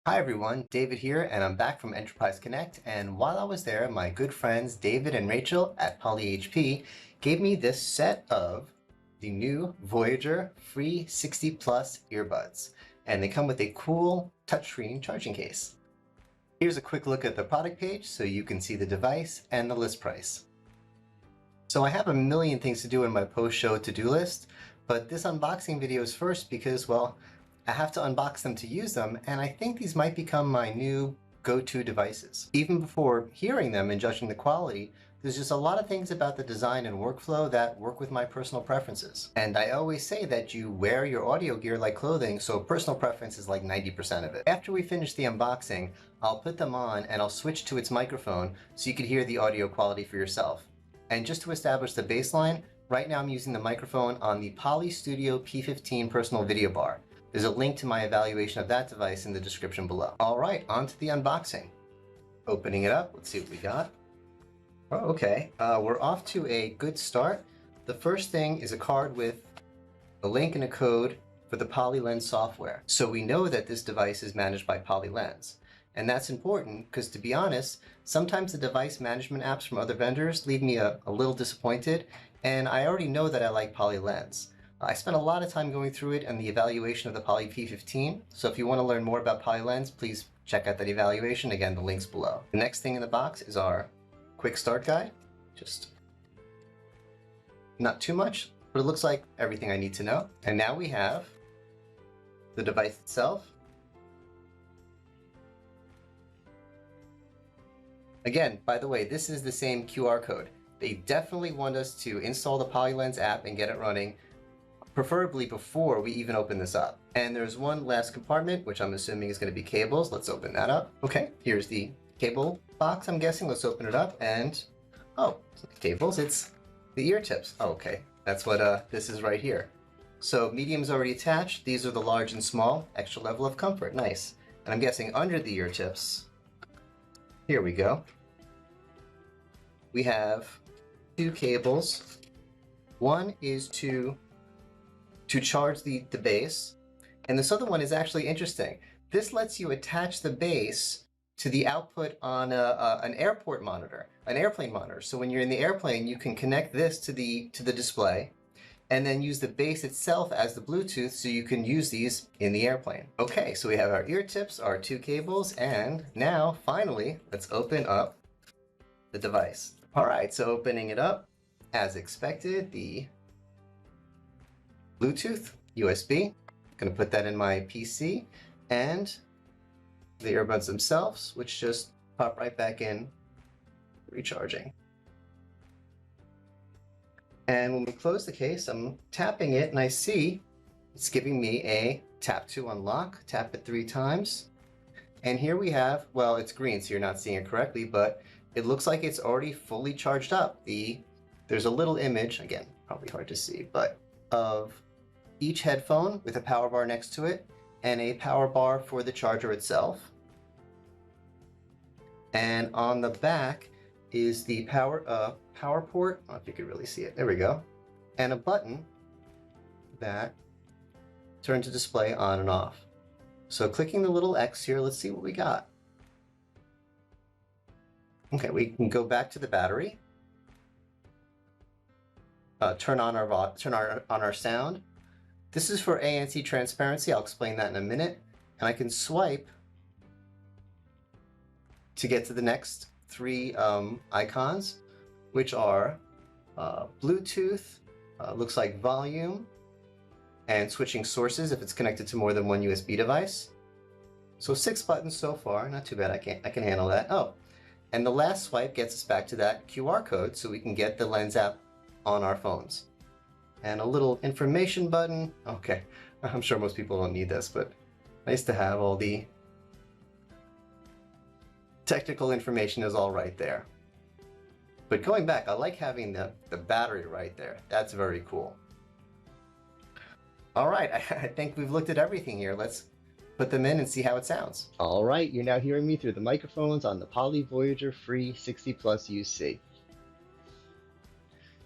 Hi everyone, David here, and I'm back from Enterprise Connect, and while I was there, my good friends David and Rachel at Poly HP gave me this set of the new Voyager free 60 plus earbuds, and they come with a cool touchscreen charging case. Here's a quick look at the product page so you can see the device and the list price. So I have a million things to do in my post-show to-do list, but this unboxing video is first because, well, I have to unbox them to use them, and I think these might become my new go-to devices. Even before hearing them and judging the quality, there's just a lot of things about the design and workflow that work with my personal preferences. And I always say that you wear your audio gear like clothing, so personal preference is like 90% of it. After we finish the unboxing, I'll put them on and I'll switch to its microphone so you can hear the audio quality for yourself. And just to establish the baseline, right now I'm using the microphone on the Poly Studio P15 personal video bar. There's a link to my evaluation of that device in the description below. All right, on to the unboxing. Opening it up, let's see what we got. Oh, okay, we're off to a good start. The first thing is a card with a link and a code for the PolyLens software. So we know that this device is managed by PolyLens. And that's important because, to be honest, sometimes the device management apps from other vendors leave me a little disappointed, and I already know that I like PolyLens. I spent a lot of time going through it and the evaluation of the Poly P15, so if you want to learn more about PolyLens, please check out that evaluation. Again, the link's below. The next thing in the box is our quick start guide. Just not too much, but it looks like everything I need to know. And now we have the device itself. Again, by the way, this is the same QR code. They definitely want us to install the PolyLens app and get it running, preferably before we even open this up. And there's one last compartment, which I'm assuming is going to be cables. Let's open that up. Okay, here's the cable box, I'm guessing. Let's open it up and, oh, it's not cables, it's the ear tips. Oh, okay, that's what this is right here. So medium's already attached. These are the large and small, extra level of comfort, nice. And I'm guessing under the ear tips, here we go. We have two cables. One is to charge the base, and this other one is actually interesting. This lets you attach the base to the output on an airport monitor, an airplane monitor. So when you're in the airplane, you can connect this to the display and then use the base itself as the Bluetooth so you can use these in the airplane. Okay, so we have our ear tips, our two cables, and now finally, let's open up the device. All right, so opening it up, as expected, the Bluetooth, USB. Gonna put that in my PC, and the earbuds themselves, which just pop right back in, recharging. And when we close the case, I'm tapping it and I see it's giving me a tap to unlock, tap it 3 times. And here we have, well, it's green, so you're not seeing it correctly, but it looks like it's already fully charged up. There's a little image, again, probably hard to see, but of each headphone with a power bar next to it and a power bar for the charger itself. And on the back is the power port. I don't know if you can really see it. There we go. And a button that turns the display on and off. So clicking the little X here, let's see what we got. Okay, we can go back to the battery. Turn on our sound. This is for ANC and Transparency. I'll explain that in a minute. And I can swipe to get to the next 3 icons, which are Bluetooth, looks like volume, and switching sources if it's connected to more than one USB device. So 6 buttons so far, not too bad. I can handle that. Oh, and the last swipe gets us back to that QR code so we can get the Lens app on our phones. And a little information button. Okay, I'm sure most people don't need this, but nice to have. All the technical information is all right there. But going back, I like having the battery right there. That's very cool. All right, I think we've looked at everything here. Let's put them in and see how it sounds. All right, you're now hearing me through the microphones on the Poly Voyager free 60 plus UC.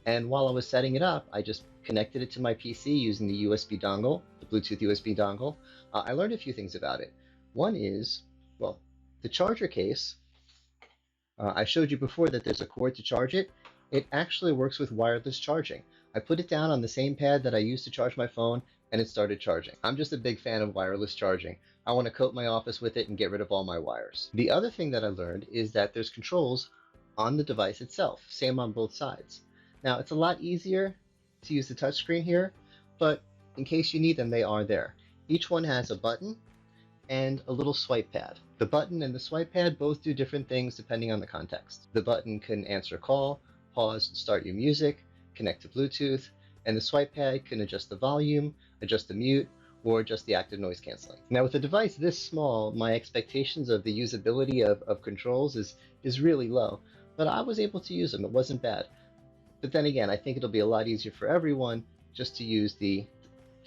And while I was setting it up, I just connected it to my PC using the USB dongle, the Bluetooth USB dongle. I learned a few things about it. One is well, the charger case, I showed you before that there's a cord to charge it. It actually works with wireless charging. I put it down on the same pad that I used to charge my phone, and it started charging. I'm just a big fan of wireless charging. I want to coat my office with it and get rid of all my wires. The other thing that I learned is that there's controls on the device itself, same on both sides. Now, it's a lot easier to use the touchscreen here, but in case you need them, they are there. Each one has a button and a little swipe pad. The button and the swipe pad both do different things depending on the context. The button can answer a call, pause and start your music, connect to Bluetooth, and the swipe pad can adjust the volume, adjust the mute, or adjust the active noise canceling. Now with a device this small, my expectations of the usability of controls is really low, but I was able to use them. It wasn't bad. But then again, I think it'll be a lot easier for everyone just to use the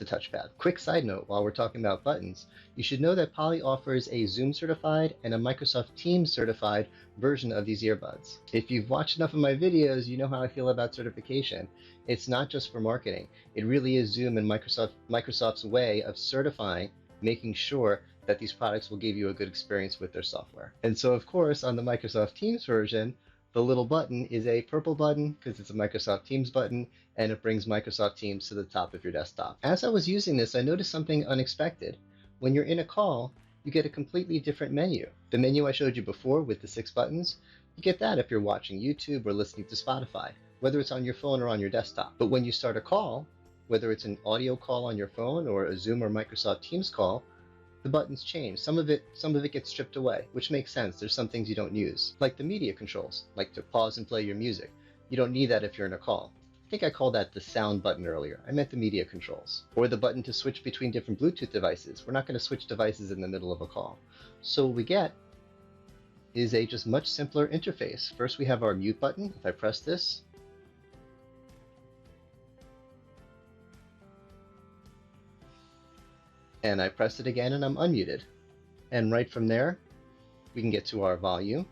touchpad. Quick side note, while we're talking about buttons, you should know that Poly offers a Zoom certified and a Microsoft Teams certified version of these earbuds. If you've watched enough of my videos, you know how I feel about certification. It's not just for marketing. It really is Zoom and Microsoft's way of certifying, making sure that these products will give you a good experience with their software. And so of course, on the Microsoft Teams version, the little button is a purple button because it's a Microsoft Teams button, and it brings Microsoft Teams to the top of your desktop. As I was using this, I noticed something unexpected. When you're in a call, you get a completely different menu. The menu I showed you before with the 6 buttons, you get that if you're watching YouTube or listening to Spotify, whether it's on your phone or on your desktop. But when you start a call, whether it's an audio call on your phone or a Zoom or Microsoft Teams call, the buttons change. Some of it gets stripped away, which makes sense. There's some things you don't use, like the media controls, like to pause and play your music. You don't need that if you're in a call. I think I called that the sound button earlier. I meant the media controls. Or the button to switch between different Bluetooth devices. We're not going to switch devices in the middle of a call. So what we get is a just much simpler interface. First we have our mute button. If I press this, and I press it again and I'm unmuted. And right from there, we can get to our volume.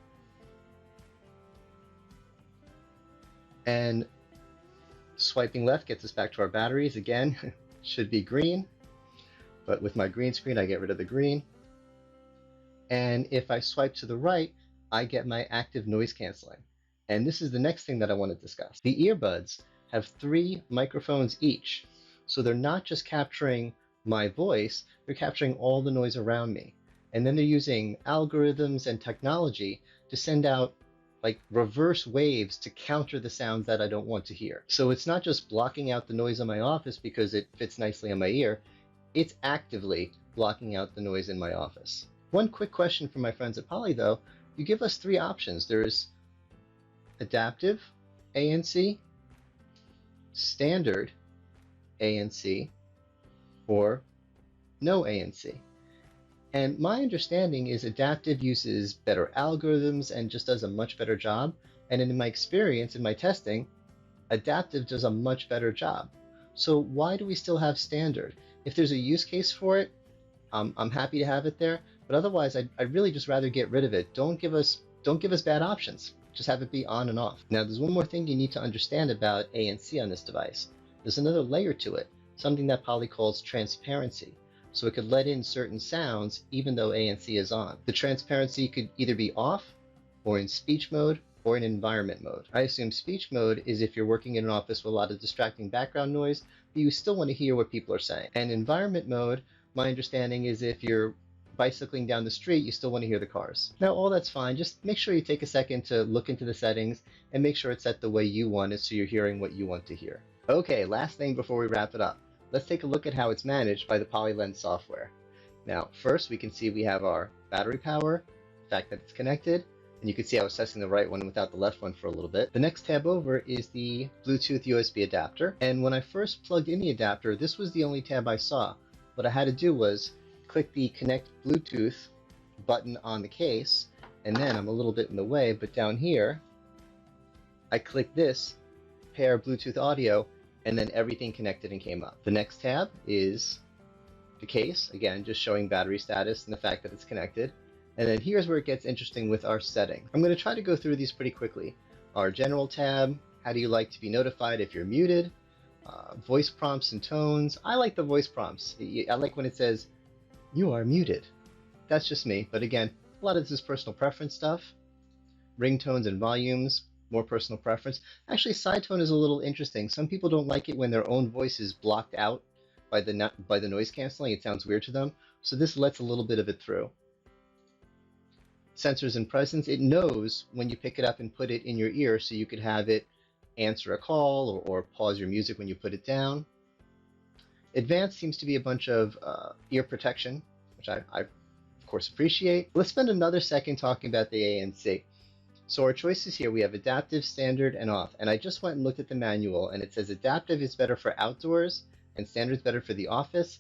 And swiping left gets us back to our batteries. Again, should be green, but with my green screen, I get rid of the green. And if I swipe to the right, I get my active noise canceling. And this is the next thing that I want to discuss. The earbuds have 3 microphones each. So they're not just capturing my voice, they're capturing all the noise around me. And then they're using algorithms and technology to send out like reverse waves to counter the sounds that I don't want to hear. So it's not just blocking out the noise in my office because it fits nicely in my ear, it's actively blocking out the noise in my office. One quick question from my friends at Poly though, you give us 3 options. There's adaptive ANC, standard ANC, or no ANC. And my understanding is adaptive uses better algorithms and just does a much better job. And in my experience, in my testing, adaptive does a much better job. So why do we still have standard? If there's a use case for it, I'm happy to have it there. But otherwise, I'd really just rather get rid of it. Don't give us bad options. Just have it be on and off. Now, there's one more thing you need to understand about ANC on this device. There's another layer to it, something that Poly calls transparency. So it could let in certain sounds even though ANC is on. The transparency could either be off, or in speech mode, or in environment mode. I assume speech mode is if you're working in an office with a lot of distracting background noise, but you still want to hear what people are saying. And environment mode, my understanding is if you're bicycling down the street, you still want to hear the cars. Now, all that's fine. Just make sure you take a second to look into the settings and make sure it's set the way you want it so you're hearing what you want to hear. Okay, last thing before we wrap it up. Let's take a look at how it's managed by the PolyLens software. Now, first we can see we have our battery power, the fact that it's connected, and you can see I was testing the right one without the left one for a little bit. The next tab over is the Bluetooth USB adapter, and when I first plugged in the adapter, this was the only tab I saw. What I had to do was click the Connect Bluetooth button on the case, and then I'm a little bit in the way, but down here, I click this, Pair Bluetooth Audio, and then everything connected and came up. The next tab is the case, again, just showing battery status and the fact that it's connected. And then here's where it gets interesting with our setting. I'm going to try to go through these pretty quickly. Our general tab, how do you like to be notified if you're muted? Voice prompts and tones. I like the voice prompts. I like when it says, you are muted. That's just me, but again, A lot of this is personal preference stuff. Ringtones and volumes, more personal preference. Actually, side tone is a little interesting. Some people don't like it when their own voice is blocked out by the noise canceling. It sounds weird to them. So this lets a little bit of it through. Sensors and presence. It knows when you pick it up and put it in your ear, so you could have it answer a call or pause your music when you put it down. Advanced seems to be a bunch of ear protection, which I of course appreciate. Let's spend another second talking about the ANC. So our choices here, we have adaptive, standard, and off. And I just went and looked at the manual, and it says adaptive is better for outdoors, and standard is better for the office.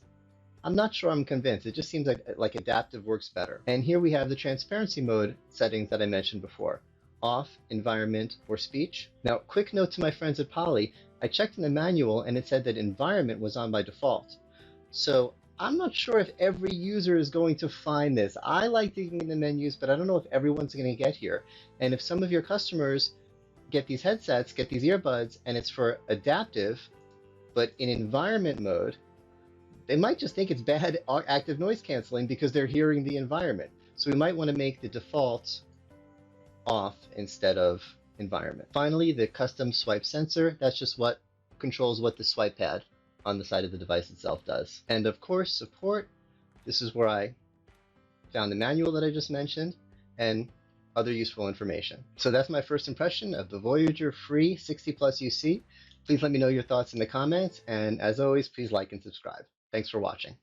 I'm not sure I'm convinced. It just seems like adaptive works better. And here we have the transparency mode settings that I mentioned before. Off, environment, or speech. Now, quick note to my friends at Poly, I checked in the manual and it said that environment was on by default. So I'm not sure if every user is going to find this. I like digging in the menus, but I don't know if everyone's going to get here. And if some of your customers get these headsets, get these earbuds, and it's for adaptive, but in environment mode, they might just think it's bad active noise canceling because they're hearing the environment. So we might want to make the default off instead of environment. Finally, the custom swipe sensor. That's just what controls what the swipe pad on the side of the device itself does. And of course, support. This is where I found the manual that I just mentioned and other useful information. So that's my first impression of the Voyager free 60+ UC. Please let me know your thoughts in the comments, and as always, please like and subscribe. Thanks for watching.